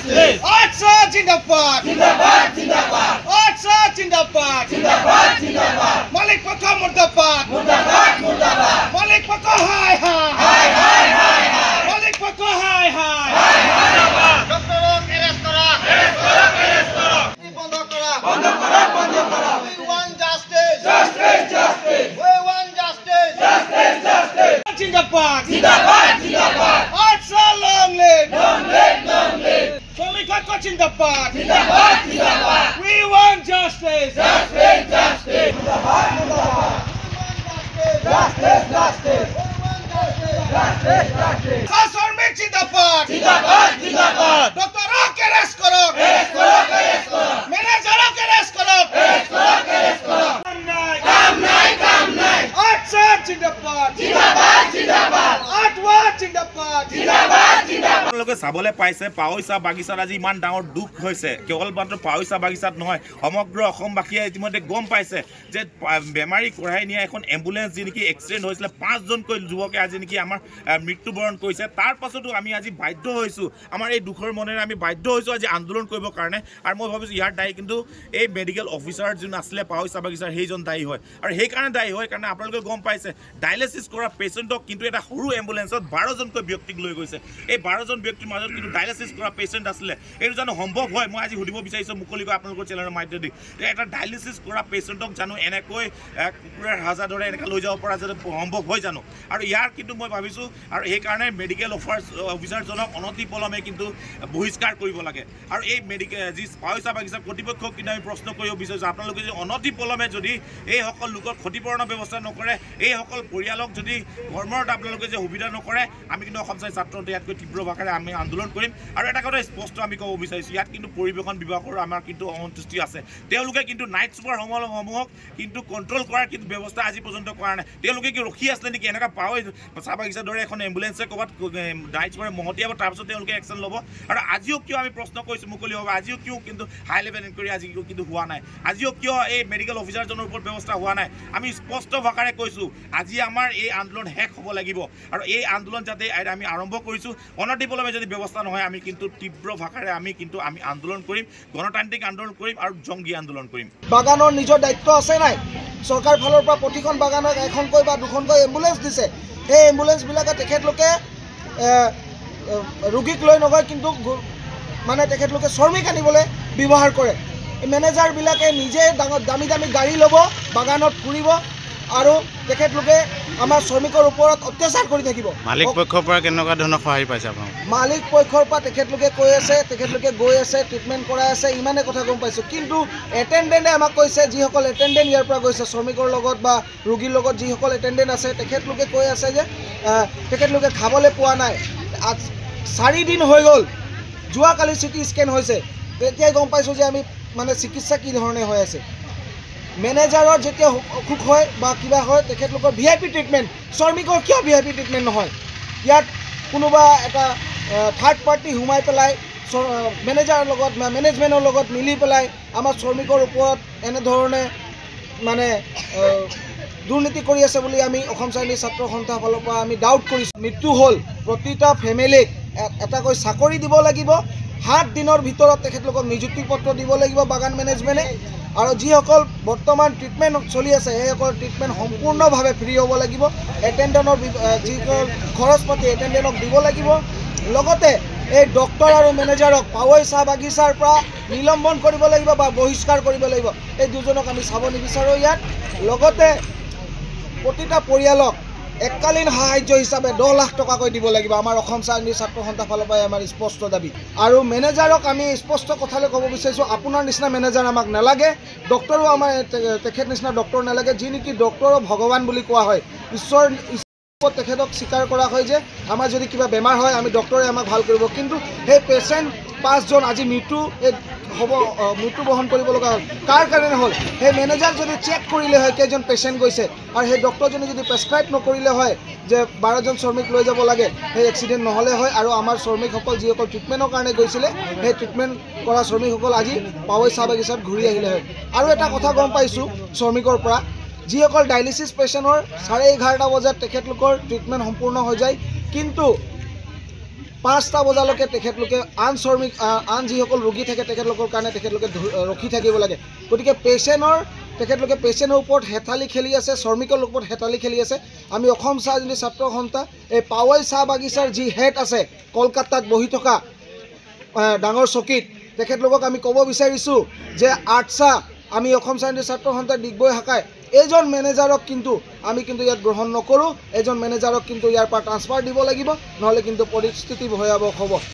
justice. Arsa Jindabad. Jindabad, Jindabad. Arsa Jindabad. Jindabad, Jindabad. Malik Pakka Murdabad. Murdabad, Murdabad. Malik Pakka hi hi. Hi, hi, hi, hi. Malik Pakka hi hi. Hi, hi, hi. Doktorok arrest kora. Arrest korok, arrest korok. Bondho kora. Bondho korok, bondho korok. We want justice. Justice, justice. We want justice. Justice, justice. Jindabad. Jindabad, Jindabad. Arsa long live. Long live, long live. Shomik Pakka Jindabad. Jindabad, Jindabad. We want justice. Justice, justice. Jindabad, Jindabad. Justice, justice. Justice, justice. Shomik Jindabad. Jindabad, Jindabad. Doktorok arrest korok. Arrest korok, arrest korok. Managerok arrest korok. Arrest korok, arrest korok. Kam nai. Kam nai, kam nai. Arsa Jindabad. Jindabad, Jindabad. Atwa Jindabad. Jindabad, Jindabad. আপোনালোকে চাবলৈ পাইছে পাৱৈ চাহ বাগিচাত আজি ইমান ডাঙৰ দুখ হৈছে কেৱল মাত্ৰ পাৱৈ চাহ বাগিচাত নহয় সমগ্ৰ অসমবাসীয়ে ইতিমধ্যে গম পাইছে যে বেমাৰী কঢ়াই নিয়া এখন এম্বুলেন্স যি নেকি এক্সিডেণ্ট হৈছিলে 5জনকৈ যুৱকে আজি নেকি আমাৰ মৃত্যুবৰণ কৰিছে তাৰ পাছতো আমি আজি বাধ্য হৈছোঁ আমাৰ এই দুখৰ মনেৰে আমি বাধ্য হৈছোঁ আজি আন্দোলন কৰিবৰ কাৰণে আৰু মই ভাবিছোঁ ইয়াৰ দায়ী কিন্তু এই মেডিকেল অফিচাৰ যোন আছিলে পাৱৈ চাহ বাগিচাৰ সেইজন দায়ী হয় আৰু সেইকাৰণে দায়ী হয় কাৰণে আপোনালোকে গম পাইছে ডায়ালিচিছ কৰা পেচেণ্টক কিন্তু এটা সৰু এম্বুলেন্সত 12জনকৈ ব্যক্তিক লৈ গৈছে এই 12জন ব্যক্তিৰ মাজত কিন্তু ডায়ালিচিছ কৰা পেচেণ্ট আছিলে এইটো জানো সম্ভৱ হয় মই আজি সুধিব বিচাৰিছোঁ মুকলিকৈ আপোনালোকৰ চেনেলৰ মাধ্যমেদি এটা ডায়ালিচিছ কৰা পেচেণ্টক জানো এনেকৈ কুকুৰাৰ হাজা ধৰে এনেকৈ লৈ যাব পৰা যাতে সম্ভৱ হয় জানো আৰু ইয়াৰ কিন্তু মই ভাবিছোঁ আৰু সেইকাৰণে মেডিকেল অফিচাৰজনক অনতি পলমে কিন্তু বহিষ্কাৰ কৰিব লাগে আৰু এই মেডিকেল যি পাৱৈ চাহ বাগিচাৰ কৰ্তৃপক্ষক কিন্তু আমি প্ৰশ্ন কৰিব বিচাৰিছোঁ আপোনালোকে যদি অনতি পলমে যদি এইসকল লোকৰ ক্ষতিপূৰণৰ ব্যৱস্থা নকৰে এইসকল পৰিয়ালক যদি কৰ্মৰত আপোনালোকে যে সুবিধা নকৰে আমি কিন্তু অসম চাই ছাত্ৰ ইয়াতকৈ তীব্ৰ ভাষাৰে আমি আন্দোলন কৰিম আৰু এটা কথা স্পষ্ট আমি ক'ব বিচাৰিছোঁ ইয়াত কিন্তু পৰিৱেশন বিভাগৰ আমাৰ কিন্তু অসন্তুষ্টি আছে তেওঁলোকে কিন্তু নাইট চুপাৰ সমূহক কিন্তু কণ্ট্ৰল কৰাৰ কিন্তু ব্যৱস্থা আজি পৰ্যন্ত কৰা নাই তেওঁলোকে কি ৰখি আছিলে নেকি এনেকুৱা পাৱৈ চাহ বাগিচাৰ দৰে এখন এম্বুলেন্সে ক'ৰবাত নাইট চুপাৰে মহতিয়াব তাৰপিছত তেওঁলোকে একশ্যন ল'ব আৰু আজিও কিয় আমি প্ৰশ্ন কৰিছোঁ মুকলিভাৱে আজিও কিয় কিন্তু হাই লেভেল ইনকুৱাৰী আজি কিন্তু হোৱা নাই আজিও কিয় এই মেডিকেল অফিচাৰজনৰ ওপৰত ব্যৱস্থা হোৱা নাই আমি স্পষ্ট ভাষাৰে কৈছোঁ আজি আমাৰ এই আন্দোলন শেষ হ'ব লাগিব আৰু এই আন্দোলন যাতে আমি আৰম্ভ কৰিছোঁ অনতি পলমে যদি ব্যৱস্থা নহয় আমি কিন্তু তীব্ৰ ভাষাৰে আমি আন্দোলন কৰিম গণতান্ত্ৰিক আন্দোলন কৰিম আৰু জংগী আন্দোলন কৰিম বাগানৰ নিজৰ দায়িত্ব আছে নাই চৰকাৰ ফালৰ পৰা প্ৰতিখন বাগানত এখনকৈ বা দুখনকৈ এম্বুলেন্স দিছে এই এম্বুলেন্সবিলাকে তেখেতলোকে ৰোগীক লৈ নগৈ কিন্তু মানে তেখেতলোকে শ্ৰমিক আনিবলৈ ব্যৱহাৰ কৰে এই মেনেজাৰবিলাকে নিজে দামী দামী গাড়ী ল'ব বাগানত ফুৰিব আৰু তেখেতলোকে আমাৰ শ্ৰমিকৰ ওপৰত অত্যাচাৰ কৰি থাকিব মালিক পক্ষৰ পৰা কেনেকুৱা ধৰণৰ সহায় পাইছে আপোনাক মালিক পক্ষৰ পৰা তেখেতলোকে কৈ আছে তেখেতলোকে গৈ আছে ট্ৰিটমেণ্ট কৰাই আছে ইমানে কথা গম পাইছোঁ কিন্তু এটেণ্ডেণ্টে আমাক কৈছে যিসকল এটেণ্ডেণ্ট ইয়াৰ পৰা গৈছে শ্ৰমিকৰ লগত বা ৰোগীৰ লগত যিসকল এটেণ্ডেণ্ট আছে তেখেতলোকে কৈ আছে যে তেখেতলোকে খাবলৈ পোৱা নাই 4 দিন হৈ গ'ল যোৱাকালি চিটি স্কেন হৈছে তেতিয়াই গম পাইছোঁ যে আমি মানে চিকিৎসা কি ধৰণে হৈ আছে মেনেজাৰৰ যেতিয়া অসুখ হয় বা কিবা হয় তেখেতলোকৰ VIP ট্ৰিটমেণ্ট শ্ৰমিকৰ কিয় VIP ট্ৰিটমেণ্ট নহয় ইয়াত কোনোবা এটা থাৰ্ড পাৰ্টি সোমাই পেলাই মেনেজাৰৰ লগত বা মেনেজমেণ্টৰ লগত মিলি পেলাই আমাৰ শ্ৰমিকৰ ওপৰত এনেধৰণে মানে দুৰ্নীতি কৰি আছে বুলি আমি অসম চাইনিজ ছাত্ৰ সন্থাৰ ফালৰ পৰা আমি ডাউট কৰিছোঁ মৃত্যু হ'ল প্ৰতিটা ফেমিলিক এটাকৈ চাকৰি দিব লাগিব 7 দিনৰ ভিতৰত তেখেতলোকক নিযুক্তি পত্ৰ দিব লাগিব বাগান মেনেজমেণ্টে আৰু যিসকল বৰ্তমান ট্ৰিটমেণ্ট চলি আছে সেইসকল ট্ৰিটমেণ্ট সম্পূৰ্ণভাৱে ফ্ৰী হ'ব লাগিব এটেণ্ডেণ্টৰ যিসকল খৰচ পাতি এটেণ্ডেণ্টক দিব লাগিব লগতে এই ডক্টৰ আৰু মেনেজাৰক পাৱৈ চাহ বাগিচাৰ পৰা নিলম্বন কৰিব লাগিব বা বহিষ্কাৰ কৰিব লাগিব এই দুজনক আমি চাব নিবিচাৰোঁ ইয়াত লগতে প্ৰতিটা পৰিয়ালক এককালীন সাহায্য হিচাপে 10 লাখ টকাকৈ দিব লাগিব আমাৰ অসম চাইনিজ ছাত্ৰ সন্থাৰ ফালৰ পৰা আমাৰ স্পষ্ট দাবী আৰু মেনেজাৰক আমি স্পষ্ট কথালৈ ক'ব বিচাৰিছোঁ আপোনাৰ নিচিনা মেনেজাৰ আমাক নালাগে ডক্টৰো আমাৰ তেখেত নিচিনা ডক্টৰ নালাগে যি নেকি ডক্টৰক ভগৱান বুলি কোৱা হয় ঈশ্বৰ তেখেতক স্বীকাৰ কৰা হয় যে আমাৰ যদি কিবা বেমাৰ হয় আমি ডক্টৰে আমাক ভাল কৰিব কিন্তু সেই পেচেণ্ট 5জন আজি মৃত্যুবৰণ কৰিব লগা হ'ল কাৰ কাৰণে হ'ল সেই মেনেজাৰ যদি চেক কৰিলে হয় কেইজন পেচেণ্ট গৈছে আৰু সেই ডক্টৰজনে যদি প্ৰেছক্ৰাইব নকৰিলে হয় যে 12জন শ্ৰমিক লৈ যাব লাগে সেই এক্সিডেণ্ট নহ'লে হয় আৰু আমাৰ শ্ৰমিকসকল যিসকল ট্ৰিটমেণ্টৰ কাৰণে গৈছিলে সেই ট্ৰিটমেণ্ট কৰা শ্ৰমিকসকল আজি পাৱৈ চাহ বাগিচাত ঘূৰি আহিলে হয় আৰু এটা কথা গম পাইছোঁ শ্ৰমিকৰ পৰা যিসকল ডায়ালিচিছ পেচেণ্টৰ 11:30 বজাত তেখেতলোকৰ ট্ৰিটমেণ্ট সম্পূৰ্ণ হৈ যায় কিন্তু 5টা বজালৈকে তেখেতলোকে আন যিসকল ৰোগী থাকে তেখেতলোকৰ কাৰণে তেখেতলোকে ৰখি থাকিব লাগে গতিকে তেখেতলোকে পেচেণ্টৰ ওপৰত হেতালি খেলি আছে শ্ৰমিকৰ ওপৰত হেতালি খেলি আছে আমি অসম চাহ যদি ছাত্ৰ সন্থা এই পাৱৈ চাহ বাগিচাৰ যি হেড আছে কলকাতাত বহি থকা ডাঙৰ চকীত তেখেতলোকক আমি ক'ব বিচাৰিছোঁ যে আটছা আমি অসম চাহ ছাত্ৰ সন্থা ডিগবৈ শাখাই এজন মেনেজাৰক কিন্তু আমি কিন্তু ইয়াত গ্ৰহণ নকৰোঁ এজন মেনেজাৰক কিন্তু ইয়াৰ পৰা ট্ৰান্সফাৰ দিব লাগিব নহ'লে কিন্তু পৰিস্থিতি ভয়াৱহ হ'ব